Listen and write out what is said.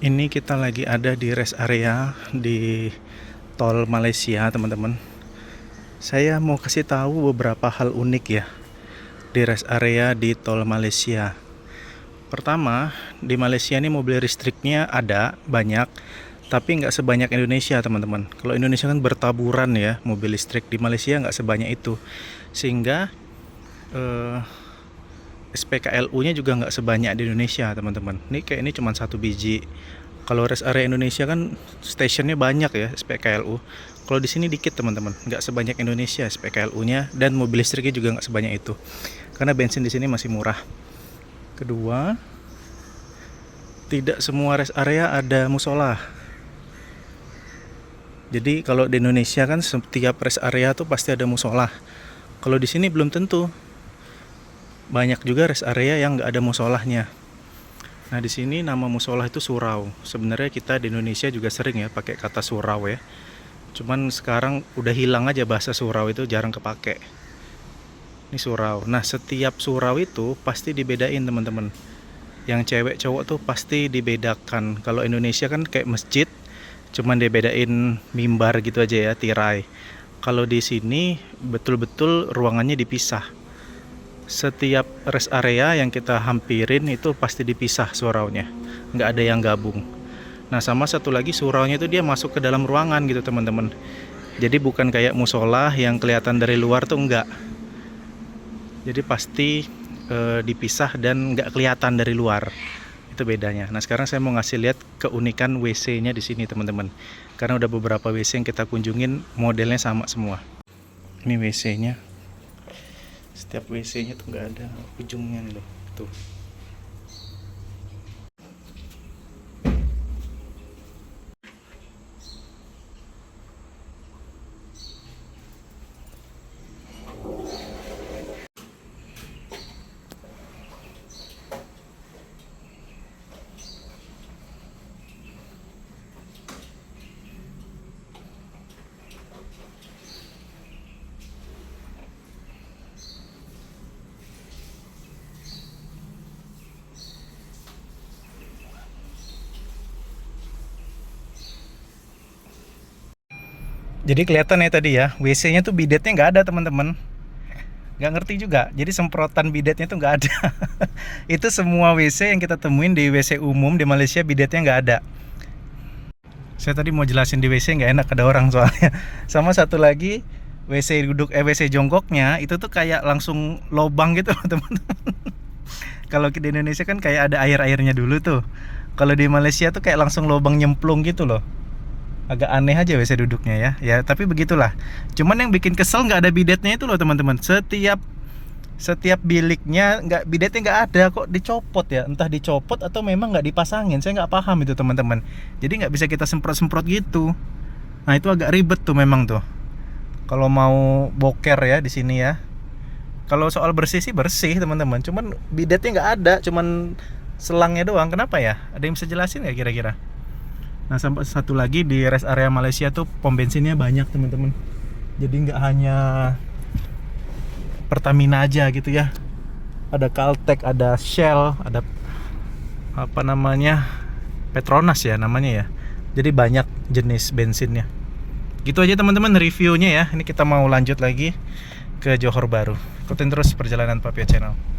Ini kita lagi ada di rest area di tol Malaysia, teman-teman. Saya mau kasih tahu beberapa hal unik ya di rest area di tol Malaysia. Pertama, di Malaysia ini mobil listriknya ada banyak, tapi nggak sebanyak Indonesia, teman-teman. Kalau Indonesia kan bertaburan ya mobil listrik, di Malaysia nggak sebanyak itu, sehingga SPKLU-nya juga nggak sebanyak di Indonesia, teman-teman. Ini cuma satu biji. Kalau rest area Indonesia kan stationnya banyak ya SPKLU. Kalau di sini dikit, teman-teman, nggak sebanyak Indonesia SPKLU-nya, dan mobil listriknya juga nggak sebanyak itu. Karena bensin di sini masih murah. Kedua, tidak semua rest area ada musola. Jadi kalau di Indonesia kan setiap rest area tuh pasti ada musola. Kalau di sini belum tentu. Banyak juga rest area yang nggak ada musolahnya. Nah, di sini nama musola itu surau. Sebenarnya kita di Indonesia juga sering ya pakai kata surau ya. Cuman sekarang udah hilang aja bahasa surau, itu jarang kepake. Ini surau. Nah, setiap surau itu pasti dibedain, teman-teman. Yang cewek cowok tuh pasti dibedakan. Kalau Indonesia kan kayak masjid, cuman dibedain mimbar gitu aja ya, tirai. Kalau di sini betul-betul ruangannya dipisah. Setiap rest area yang kita hampirin itu pasti dipisah suraunya, nggak ada yang gabung. Nah, sama satu lagi, suraunya itu dia masuk ke dalam ruangan gitu, teman-teman. Jadi bukan kayak musola yang kelihatan dari luar tuh, enggak. Jadi pasti dipisah dan nggak kelihatan dari luar. Itu bedanya. Nah, sekarang saya mau ngasih lihat keunikan WC-nya di sini, teman-teman. Karena udah beberapa WC yang kita kunjungin modelnya sama semua. Ini WC-nya. Setiap WC-nya tuh nggak ada ujungnya nih loh, tuh. Jadi kelihatan ya tadi ya, WC-nya tuh bidetnya nggak ada, teman-teman. Nggak ngerti juga, jadi semprotan bidetnya tuh nggak ada. Itu semua WC yang kita temuin di WC umum di Malaysia, bidetnya nggak ada. Saya tadi mau jelasin di WC nggak enak, ada orang soalnya. Sama satu lagi, WC duduk, WC jongkoknya itu tuh kayak langsung lobang gitu loh, teman-teman. Kalau di Indonesia kan kayak ada air-airnya dulu tuh. Kalau di Malaysia tuh kayak langsung lobang nyemplung gitu loh. Agak aneh aja WC duduknya ya. Ya, tapi begitulah. Cuman yang bikin kesel nggak ada bidetnya itu loh, teman-teman. Setiap biliknya nggak, bidetnya nggak ada, kok dicopot ya. Entah dicopot atau memang nggak dipasangin. Saya nggak paham itu, teman-teman. Jadi nggak bisa kita semprot-semprot gitu. Nah, itu agak ribet tuh memang tuh. Kalau mau boker ya di sini ya. Kalau soal bersih sih bersih, teman-teman. Cuman bidetnya nggak ada, cuman selangnya doang. Kenapa ya? Ada yang bisa jelasin nggak kira-kira? Nah, sampai satu lagi, di rest area Malaysia tuh pom bensinnya banyak, teman-teman. Jadi nggak hanya Pertamina aja gitu ya. Ada Caltex, ada Shell, ada apa namanya, Petronas ya namanya ya. Jadi banyak jenis bensinnya. Gitu aja, teman-teman, reviewnya ya. Ini kita mau lanjut lagi ke Johor Bahru. Ikutin terus perjalanan Papia Channel.